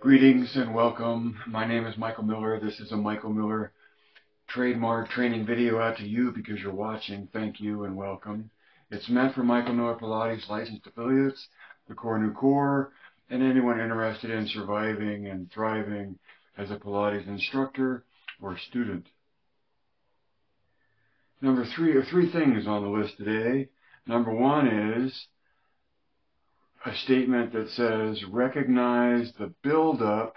Greetings and welcome. My name is Michael Miller. This is a Michael Miller trademark training video out to you because you're watching. Thank you and welcome. It's meant for Michael Miller Pilates licensed affiliates, the Core New Core, and anyone interested in surviving and thriving as a Pilates instructor or student. Three things on the list today. Number one is a statement that says, recognize the build-up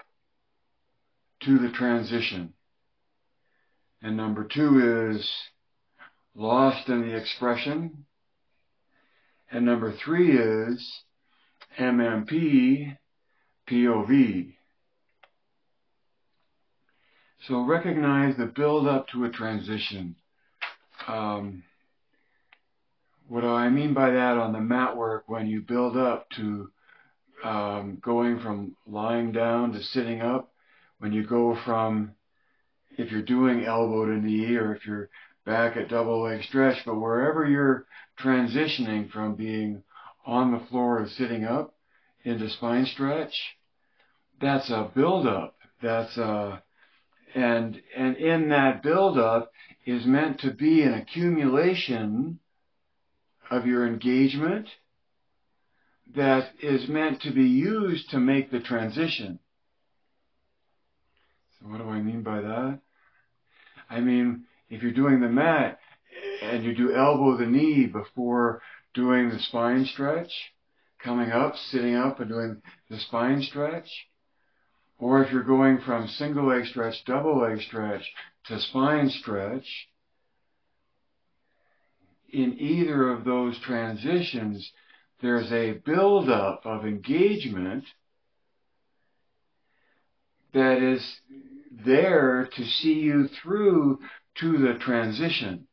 to the transition. And number two is lost in the expression. And number three is MMP POV. So recognize the build-up to a transition. What do I mean by that on the mat work? When you build up to going from lying down to sitting up, when you go from, if you're doing elbow to knee, or if you're back at double leg stretch, but wherever you're transitioning from being on the floor to sitting up into spine stretch, that's a build-up. And in that build-up is meant to be an accumulation of your engagement that is meant to be used to make the transition. So what do I mean by that? I mean, if you're doing the mat and you do elbow to knee before doing the spine stretch, coming up, sitting up and doing the spine stretch, or if you're going from single leg stretch, double leg stretch to spine stretch, in either of those transitions, there's a build-up of engagement that is there to see you through to the transition.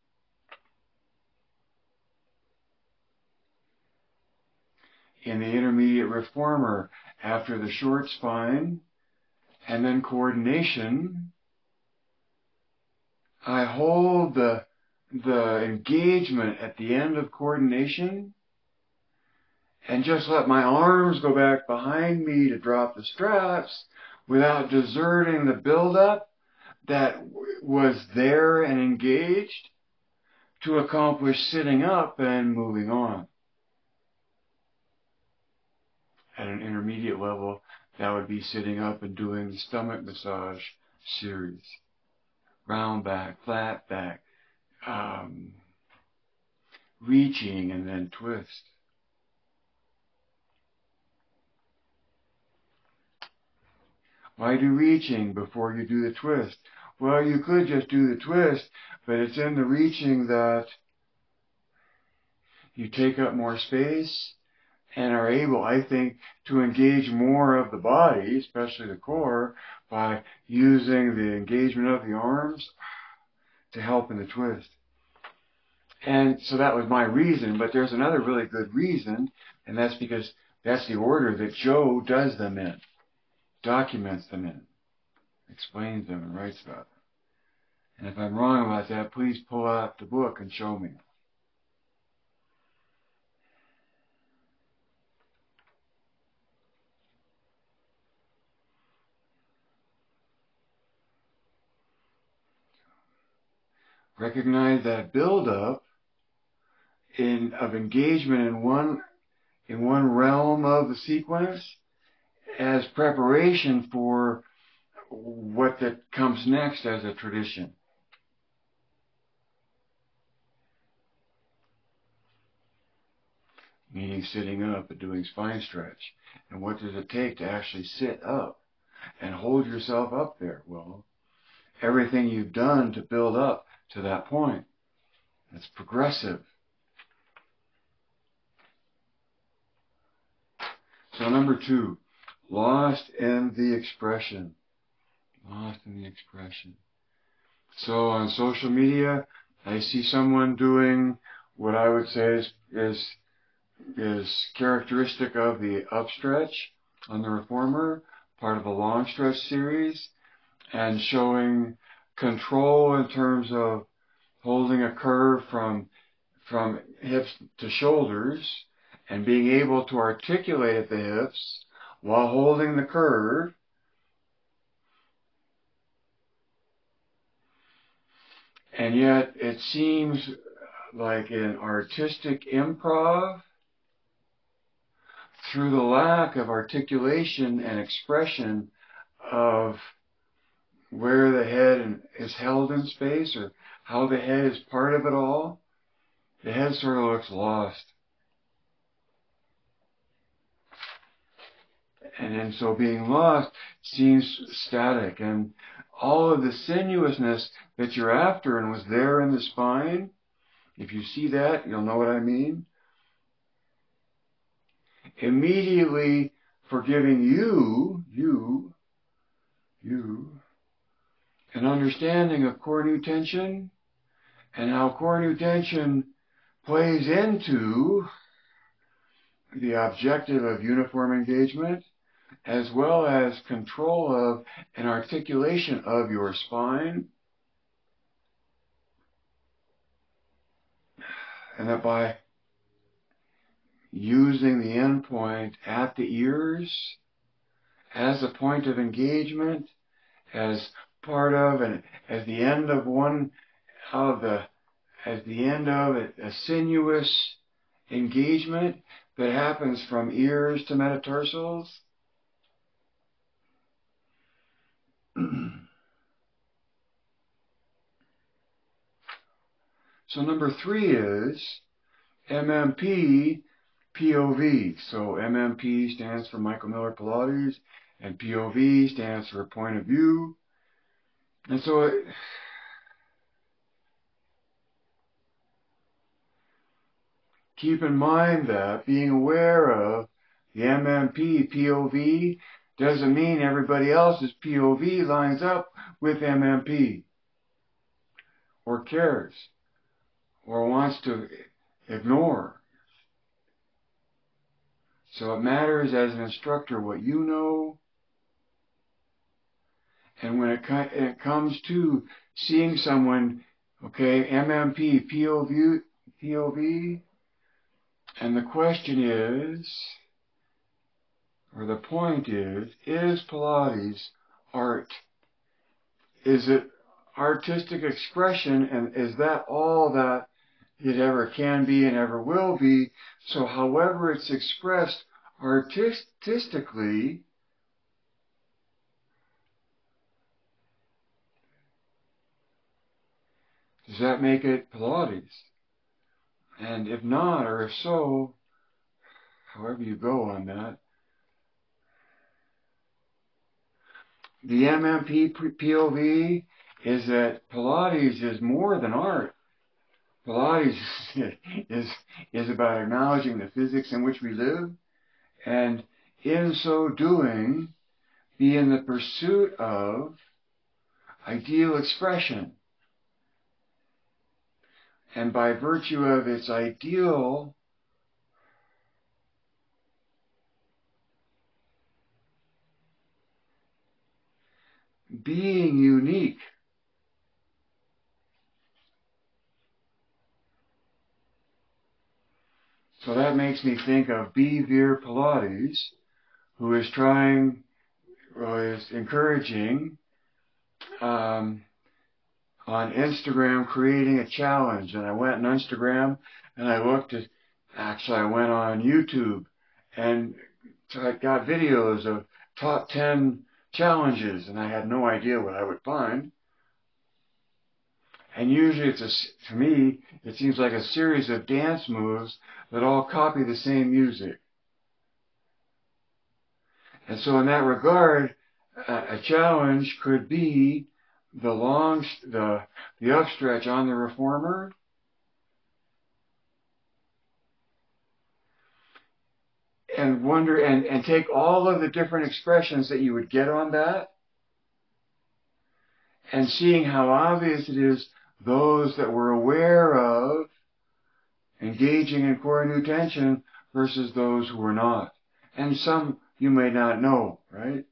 In the intermediate reformer, after the short spine and then coordination, I hold the engagement at the end of coordination and just let my arms go back behind me to drop the straps without deserting the build-up that was there and engaged to accomplish sitting up and moving on. At an intermediate level, that would be sitting up and doing the stomach massage series. Round back, flat back, reaching and then twist. Why do reaching before you do the twist? Well, you could just do the twist, but it's in the reaching that you take up more space and are able, I think, to engage more of the body, especially the core, by using the engagement of the arms to help in the twist. And so that was my reason, but there's another really good reason, and that's because that's the order that Joe does them in, documents them in, explains them and writes about them. And if I'm wrong about that, please pull out the book and show me. Recognize that build-up of engagement in one realm of the sequence as preparation for what that comes next as a tradition. Meaning sitting up and doing spine stretch. And what does it take to actually sit up and hold yourself up there? Well, everything you've done to build up to that point. It's progressive. So number two, lost in the expression. Lost in the expression. So on social media, I see someone doing what I would say is characteristic of the upstretch on the reformer, part of the long stretch series, and showing control in terms of holding a curve from hips to shoulders and being able to articulate at the hips while holding the curve And yet it seems like an artistic improv through the lack of articulation and expression of where the head is held in space, or how the head is part of it all. The head sort of looks lost. And so being lost seems static, and all of the sinuousness that you're after and was there in the spine, if you see that, you'll know what I mean. Immediately forgiving you, an understanding of core new tension and how core new tension plays into the objective of uniform engagement, as well as control of and articulation of your spine. And that by using the end point at the ears as a point of engagement, as part of and as the end of a sinuous engagement that happens from ears to metatarsals. So number 3 is MMP POV. So MMP stands for Michael Miller Pilates, and POV stands for point of view. And so keep in mind that being aware of the MMP POV doesn't mean everybody else's POV lines up with MMP, or cares, or wants to ignore. So it matters as an instructor what you know. And when it comes to seeing someone, okay, MMP, POV, and the question is, or the point is Pilates art? Is it artistic expression, and is that all that it ever can be and ever will be? So however it's expressed artistically, does that make it Pilates? And if not, or if so, however you go on that, the MMP POV is that Pilates is more than art. Pilates is about acknowledging the physics in which we live, and in so doing, be in the pursuit of ideal expression. And by virtue of its ideal, being unique. So that makes me think of B. Veer Pilates, who is encouraging on Instagram, creating a challenge. And I went on Instagram and I went on YouTube and I got videos of top 10 challenges, and I had no idea what I would find. And usually to me, it seems like a series of dance moves that all copy the same music. And so in that regard, a challenge could be the upstretch on the reformer, and wonder and take all of the different expressions that you would get on that, and seeing how obvious it is those that were aware of engaging in core new tension versus those who were not. And some you may not know, right?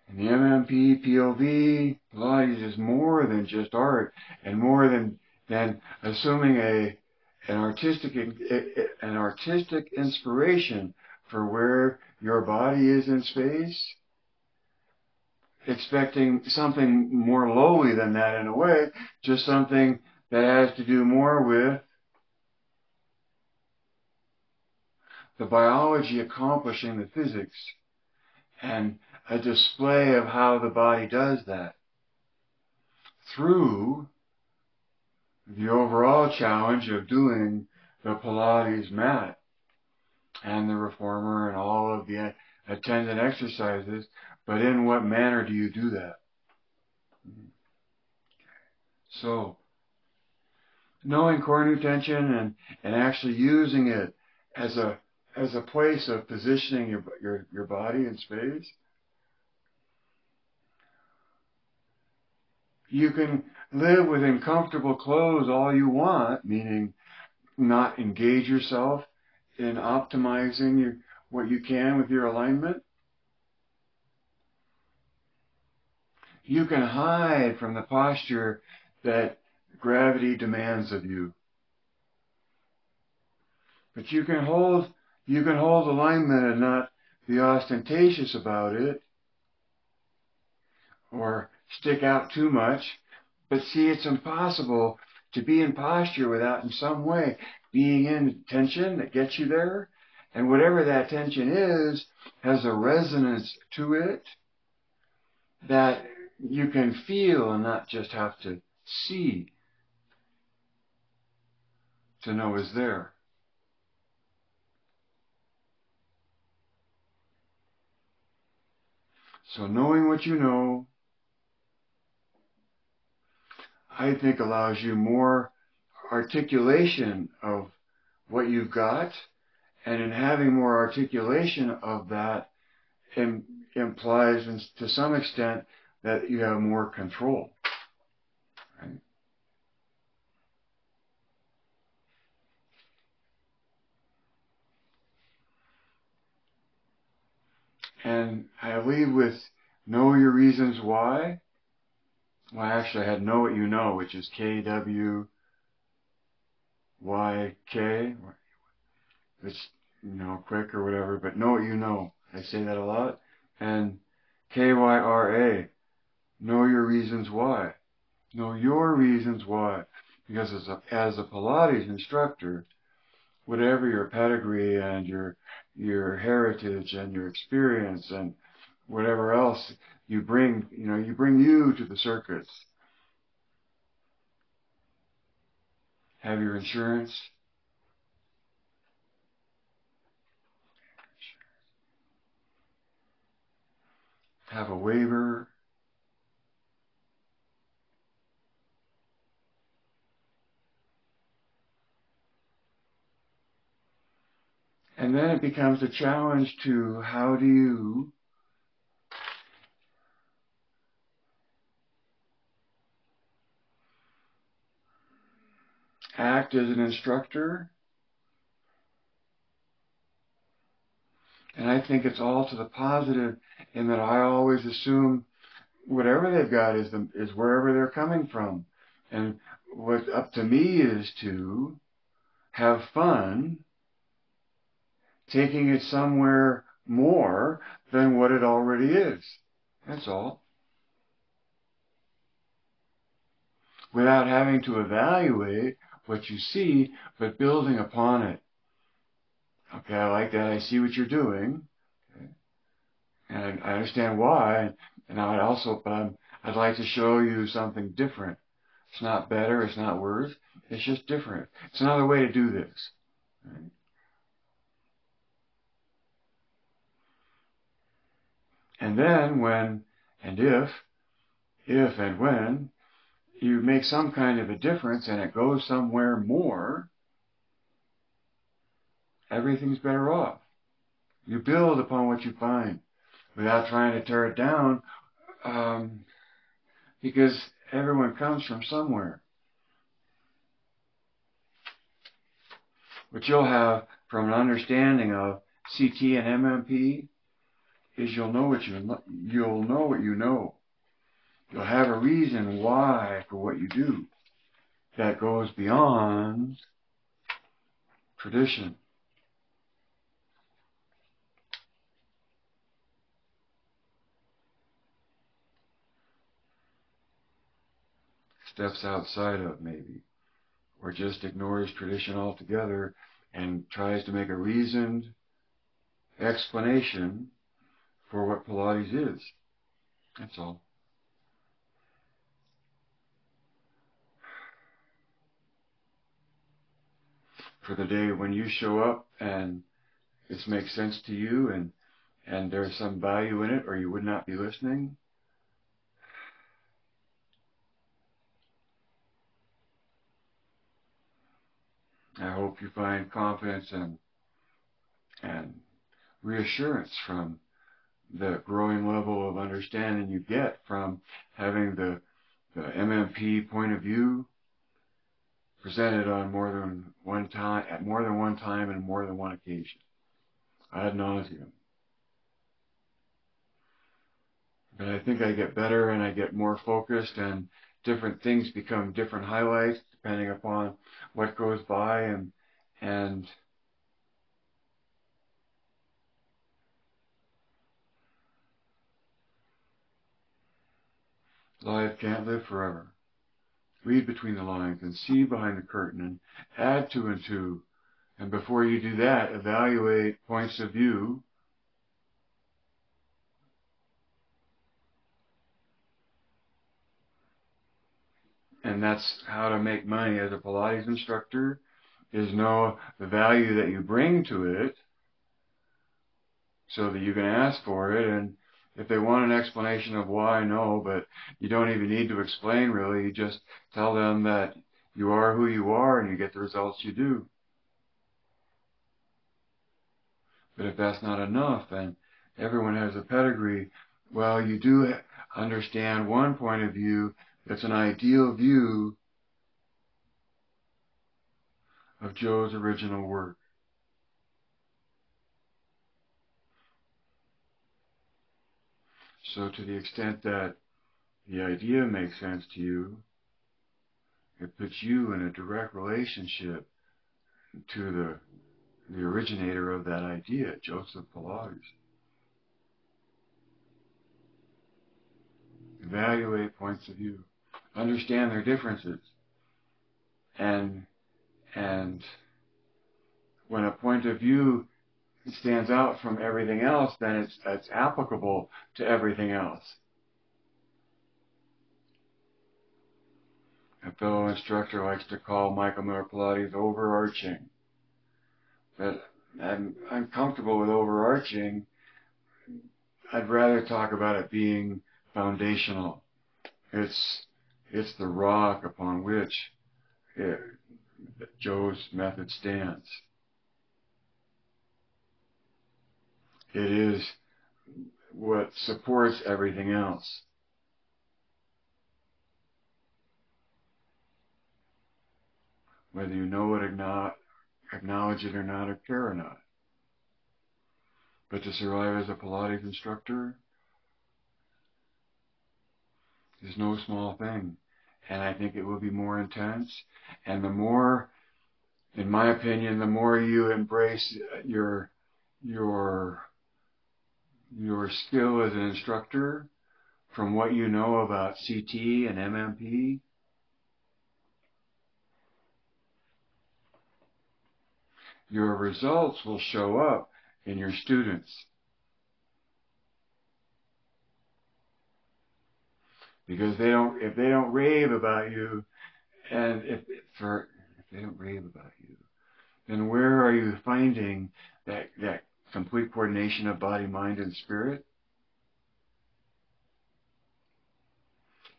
And the MMP, POV, Pilates is more than just art, and more than assuming an artistic inspiration for where your body is in space. expecting something more lowly than that in a way, just something that has to do more with the biology accomplishing the physics and a display of how the body does that through the overall challenge of doing the Pilates mat and the reformer and all of the attendant exercises, but in what manner do you do that? So, knowing core new tension and actually using it as a place of positioning your body in space, you can live within comfortable clothes all you want, meaning not engage yourself in optimizing what you can with your alignment. You can hide from the posture that gravity demands of you. But you can hold alignment and not be ostentatious about it or stick out too much. But see, it's impossible to be in posture without in some way being in tension that gets you there. And whatever that tension is has a resonance to it that you can feel and not just have to see to know is there. So knowing what you know, I think allows you more articulation of what you've got, and in having more articulation of that implies to some extent that you have more control. Right? And I leave with know your reasons why. Well, actually, I had know what you know, which is KWYK. It's, quick or whatever, but know what you know. I say that a lot. And KYRA, know your reasons why. Know your reasons why. Because as a Pilates instructor, whatever your pedigree and your heritage and your experience and whatever else you bring, you bring you to the circuits. Have your insurance. Have a waiver. And then it becomes a challenge to how do you act as an instructor. And I think it's all to the positive in that I always assume whatever they've got is wherever they're coming from. And what's up to me is to have fun taking it somewhere more than what it already is. That's all. Without having to evaluate what you see, but building upon it. Okay, I like that. I see what you're doing. Okay. And I understand why. And I'd like to show you something different. It's not better. It's not worse. It's just different. It's another way to do this. Right? And then when and if and when you make some kind of a difference and it goes somewhere more, everything's better off. You build upon what you find without trying to tear it down, because everyone comes from somewhere. What you'll have from an understanding of CT and MMP is you'll know what you know. You'll have a reason why for what you do that goes beyond tradition. steps outside of, maybe, or just ignores tradition altogether and tries to make a reasoned explanation for what Pilates is. That's all. For the day when you show up and this makes sense to you and there's some value in it, or you would not be listening, I hope you find confidence and reassurance from the growing level of understanding you get from having the MMP point of view presented on more than one time, at more than one time and more than one occasion, ad nauseum. But I think I get better and I get more focused, and different things become different highlights depending upon what goes by, and life can't live forever. Read between the lines and see behind the curtain and add two and two. And before you do that, evaluate points of view and that's how to make money as a Pilates instructor, is know the value that you bring to it so that you can ask for it. And if they want an explanation of why, no, but you don't even need to explain really. You just tell them that you are who you are and you get the results you do. But if that's not enough, then everyone has a pedigree. Well, you do understand one point of view that's an ideal view of Joe's original work. So to the extent that the idea makes sense to you, it puts you in a direct relationship to the originator of that idea, Joseph Pilates. Evaluate points of view. Understand their differences. And when a point of view stands out from everything else, then it's applicable to everything else. A fellow instructor likes to call Michael Miller Pilates overarching. But I'm comfortable with overarching. I'd rather talk about it being foundational. It's the rock upon which Joe's method stands. It is what supports everything else. Whether you know it or not, acknowledge it or not, or care or not. But to survive as a Pilates instructor is no small thing. And I think it will be more intense. And the more, in my opinion, the more you embrace your skill as an instructor from what you know about CT and MMP, your results will show up in your students. Because if they don't rave about you, and if they don't rave about you, then where are you finding that complete coordination of body, mind, and spirit?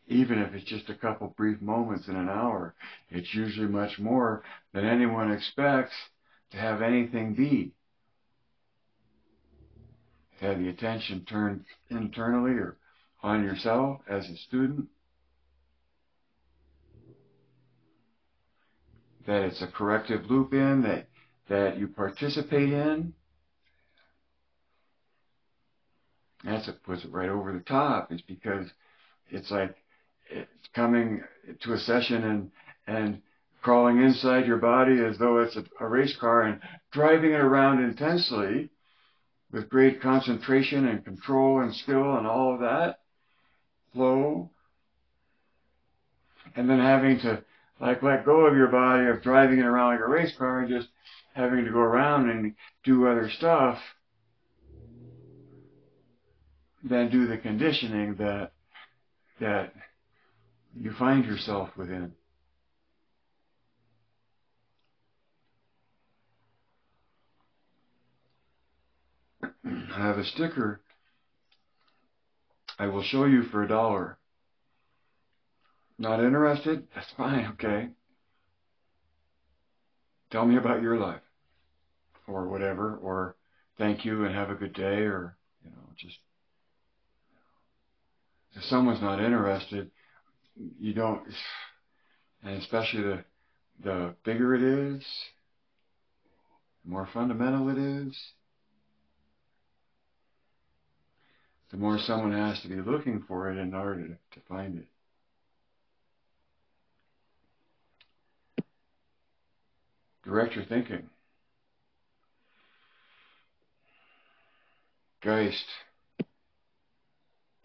Even if it's just a couple brief moments in an hour, it's usually much more than anyone expects to have anything be. To have the attention turned internally or on yourself as a student. That it's a corrective loop that you participate in. That's what puts it right over the top, is because it's like it's coming to a session and crawling inside your body as though it's a race car and driving it around intensely with great concentration and control and skill and all of that flow. and then having to like let go of your body of driving it around like a race car and just having to go around and do other stuff than do the conditioning that you find yourself within. I have a sticker I will show you for $1. Not interested? That's fine, okay. Tell me about your life, or whatever, or thank you and have a good day, or, just, if someone's not interested, you don't, and especially the bigger it is, the more fundamental it is, the more someone has to be looking for it in order to find it. Direct your thinking. Geist.